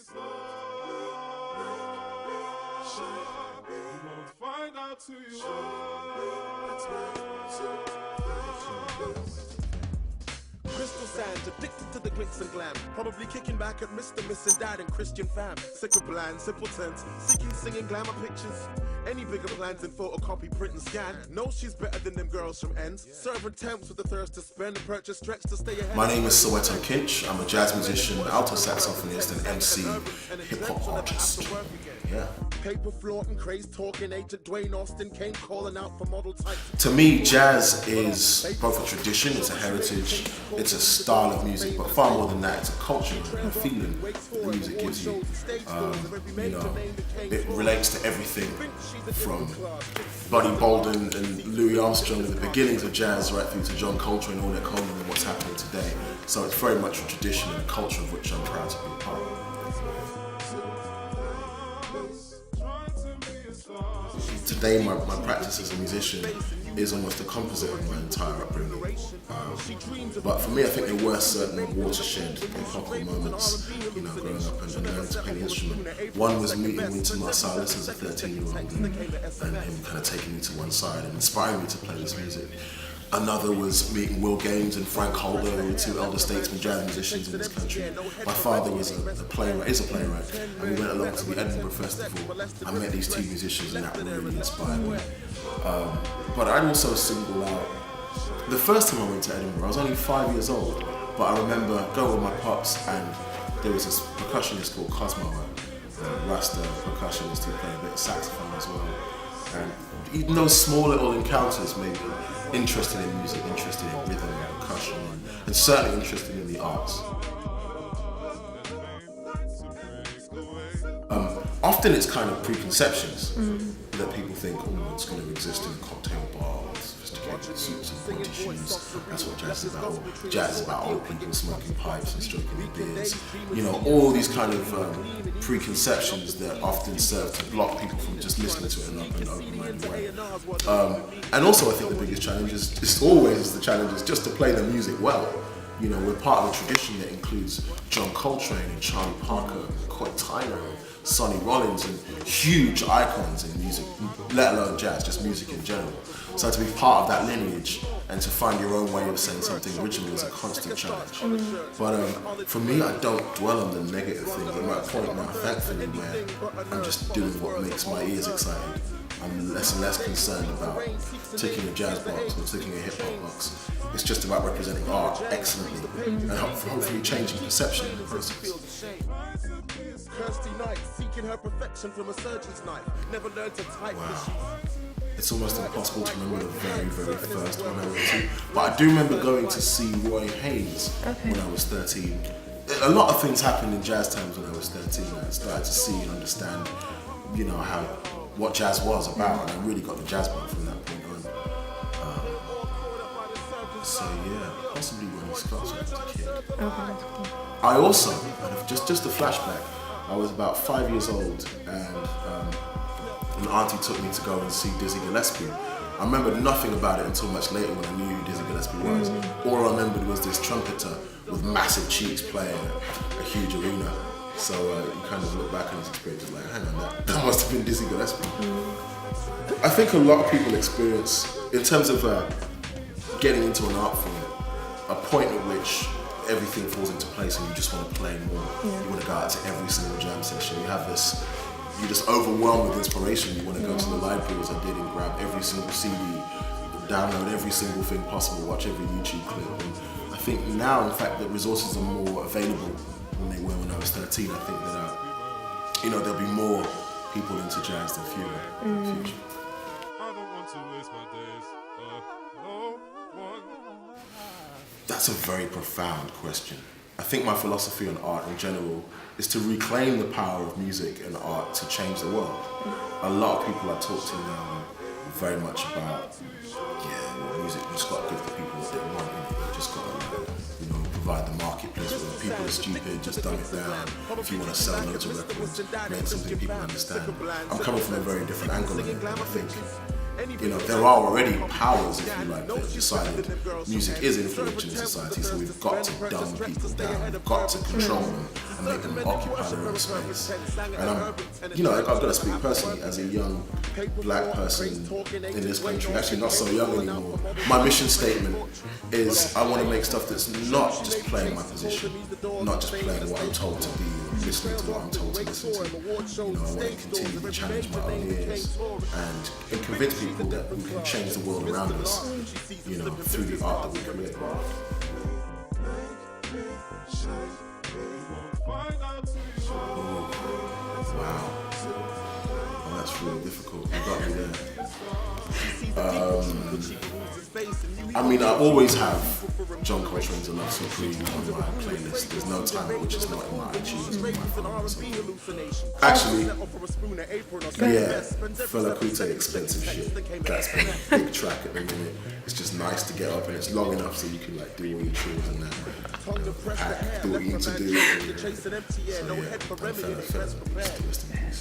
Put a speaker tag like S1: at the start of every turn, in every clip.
S1: Find out who you
S2: Crystal sands, addicted to the glitz and glam. Probably kicking back at Mr. Missing Dad and Christian fam. Sick of bland, simple tense, seeking, singing glamour pictures. Any bigger plans than photocopy, print and scan. Know she's better than them girls from ends. Serving temps with the thirst to spend and purchase stretch to stay ahead.
S3: My name is Soweto Kinch. I'm a jazz musician, alto saxophonist, and MC, hip-hop artist. Yeah.
S2: Paper flaunting, craze talking, agent Dwayne Austin came calling out for model types.
S3: To me, jazz is both a tradition, it's a heritage, it's a style of music, but far more than that, it's a culture and a feeling that the music gives you. It relates to everything from Buddy Bolden and Louis Armstrong at the beginnings of jazz right through to John Coltrane, Ornette Coleman, and what's happening today. So it's very much a tradition and a culture of which I'm proud to be a part of. Today, my practice as a musician is almost a composite of my entire upbringing. But for me, I think there were certain watershed epochal moments, growing up and learning to play the instrument. One was meeting Wynton Marsalis as a 13-year-old and him kind of taking me to one side and inspiring me to play this music. Another was meeting Will Gaines and Frank Holder, who were two elder statesmen jazz musicians in this country. My father was a playwright, and we went along to the Edinburgh Festival. I met these two musicians and that really inspired me. But I'd also single out, the first time I went to Edinburgh, I was only 5 years old, but I remember going with my pops and there was this percussionist called Cosmo, Rasta percussionist who played a bit of saxophone as well. And even those small little encounters made me interested in music, interested in rhythm and percussion, and certainly interested in the arts. Often it's kind of preconceptions that people think, it's going to exist in a cocktail bar, sophisticated suits and pointy shoes. That's what jazz is about. Or jazz is about old people smoking pipes and stroking their beards. All these kind of preconceptions that often serve to block people from just listening to it in an open-minded way. And also, I think the biggest challenge is just to play the music well. We're part of a tradition that includes John Coltrane and Charlie Parker, and Coy Tyner, and Sonny Rollins, and huge icons in music, let alone jazz, just music in general. So to be part of that lineage and to find your own way of saying something original is a constant challenge. But for me, I don't dwell on the negative things. I'm at a point now, thankfully, where I'm just doing what makes my ears excited. I'm less and less concerned about ticking a jazz box or ticking a hip hop box. It's just about representing art excellently and hopefully changing perception in the process.
S2: Kirsty Knight, seeking her perfection from a surgeon's knife. Never learned to type.
S3: Wow. It's almost impossible to remember the very, very first one I went to. But I do remember going to see Roy Hayes when I was 13. A lot of things happened in jazz times when I was 13. I started to see and understand, what jazz was about, and I really got the jazz bug from that point on. So yeah, possibly Ronnie Scott when I was a kid.
S4: Okay, that's cool.
S3: I also, just a flashback, I was about 5 years old and an auntie took me to go and see Dizzy Gillespie. I remembered nothing about it until much later when I knew who Dizzy Gillespie was. All I remembered was this trumpeter with massive cheeks playing a huge arena. So you kind of look back on his experience like, hang on, that must have been Dizzy Gillespie. I think a lot of people experience, in terms of getting into an art form, a point at which everything falls into place and you just want to play more. You want to go out to every single jam session. You're just overwhelmed with inspiration. You want to go to the library as I did and grab every single CD, download every single thing possible, watch every YouTube clip. And I think now, in fact, the resources are more available than they were when I was 13. I think that there'll be more people into jazz than fewer in the future.
S1: I don't want to waste my days. No one.
S3: That's a very profound question. I think my philosophy on art in general is to reclaim the power of music and art to change the world. A lot of people I talk to now are very much about, music, you just got to give the people what they want. You just got to, provide the marketplace where people are stupid, just dumb it down. If you want to sell loads of records, make something people understand. I'm coming from a very different angle of it. I think, there are already powers, if you like, that have decided music is influential in society, so we've got to dumb people down, we've got to control them, and make them occupy their own space. And I've got to speak personally as a young black person in this country, actually not so young anymore. My mission statement is I want to make stuff that's not just playing my position, not just playing what I'm told to be, listening to what I'm told to listen to. I want to continue to challenge my own ears and convince people that we can change the world around us, through the art that we create. Wow. Oh, that's really difficult. You got me there. I always have John Coltrane's A Love Supreme on my playlist. There's no time which is not in my iTunes. Actually, yeah, Fela Kuti, Expensive Shit. That's been a big track at the minute. It's just nice to get up and it's long enough so you can like do all your chores and that. Pack, do what you need to do.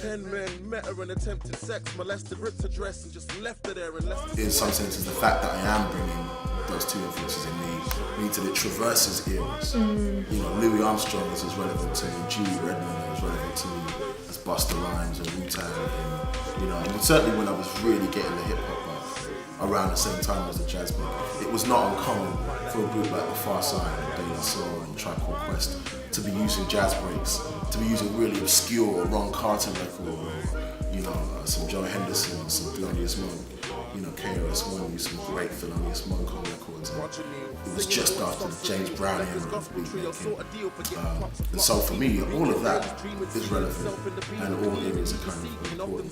S2: Ten men met her and attempted sex, molested, ripped her dress and just left her there and left her.
S3: In some senses, the fact that I am bringing those two influences in me means that it traverses eras. Louis Armstrong is as relevant to me, Julie Redmond is relevant to me as Busta Rhymes and Wu-Tang. And certainly when I was really getting the hip hop around the same time as the jazz book, it was not uncommon for a group like the Far Side and De La Soul and Tribe Called Quest to be using jazz breaks, to be using really obscure Ron Carter record, or some Joe Henderson, some Thelonious Monk, KRS-One, some great Thelonious Monk on records. It was just after the James Brown era of beat making. And so for me, all of that is relevant, and all eras are kind of important.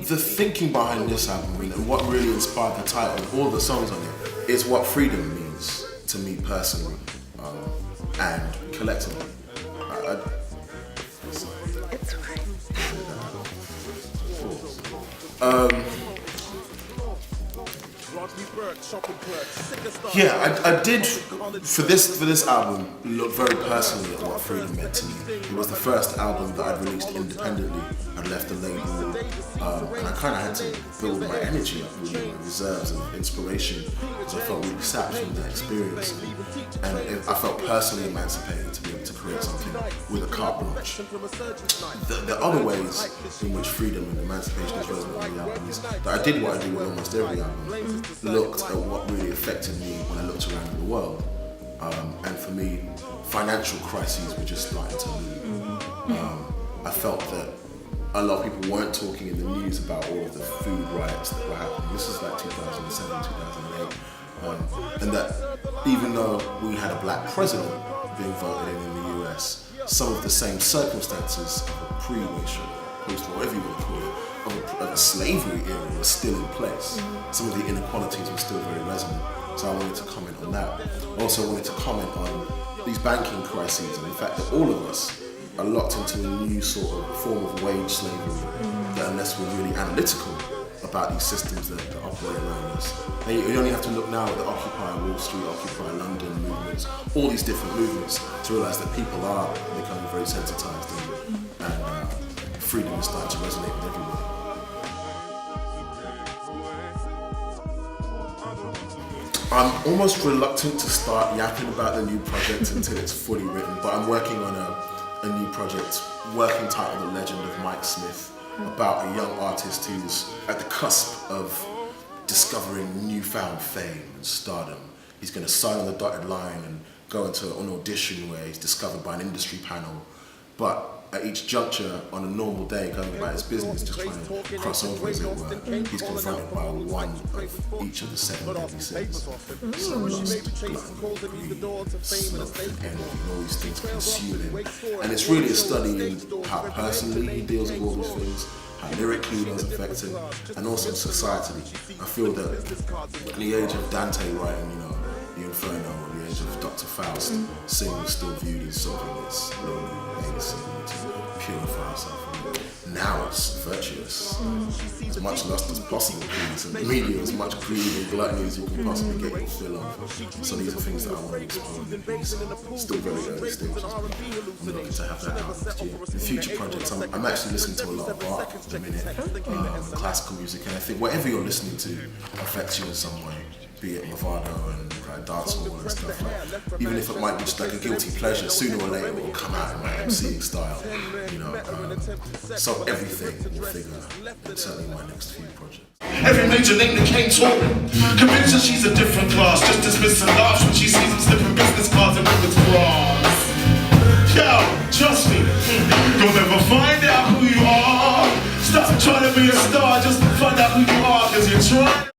S3: The thinking behind this album and what really inspired the title and all the songs on it is what freedom means to me personally and collectively. I did for this album look very personally at what freedom meant to me. It was the first album that I'd released independently. I'd left the label, and I kind of had to build my energy up, my reserves and inspiration, because I felt really sapped from that experience, and I felt personally emancipated to be able to create something with a carte blanche. The other ways in which freedom and emancipation is relevant in the album is that I did what I do with almost every album, looked at what really affected me when I looked around the world. And for me, financial crises were just starting to loom. I felt that a lot of people weren't talking in the news about all of the food riots that were happening. This is like 2007, 2008. And that even though we had a black president being voted in the US, some of the same circumstances of a pre-racial, post whatever you want to call it, of a slavery era was still in place. Some of the inequalities were still very resonant. So I wanted to comment on that. I also wanted to comment on these banking crises and the fact that all of us are locked into a new sort of form of wage slavery, that unless we're really analytical about these systems that operate around us. And you only have to look now at the Occupy Wall Street, Occupy London movements, all these different movements, to realise that people are becoming very sensitised and freedom is starting to resonate with everyone. I'm almost reluctant to start yapping about the new project until it's fully written, but I'm working on a new project, working titled The Legend of Mike Smith, about a young artist who's at the cusp of discovering newfound fame and stardom. He's going to sign on the dotted line and go into an audition where he's discovered by an industry panel, but at each juncture on a normal day going about his business, just trying to cross over as it were, he's confronted by one of each of the 7 deadly sins. So lust, gluttony, greed, sloth, and envy, and all these things consume him. And it's really a study in how personally he deals with all these things, how lyrically those affect him, and also societally. I feel that in the age of Dante writing, the Inferno, or the age of Dr. Faust, sin was still viewed as something that's legacy to purify yourself. Now it's virtuous. As much lust as possible, please, and media as much greed and gluttony as you can possibly get your fill of. So these are things that I want to explore in the piece. Still very early stages, but I'm looking to have that out next year. In future projects, I'm actually listening to a lot of art at the minute, classical music, and I think whatever you're listening to affects you in some way. be it Movado and like dancehall and stuff. Like, even if it might be just like a guilty pleasure, sooner or later it will come out in my MCing style. You know, so everything will figure. And certainly my next few projects.
S4: Every major link that came talking, convinced that she's a different class, just dismiss and laughs when she sees them slipping business cards and women's bras. Yo, trust me, you'll never find out who you are. Stop trying to be a star, just find out who you are, cause you're trying.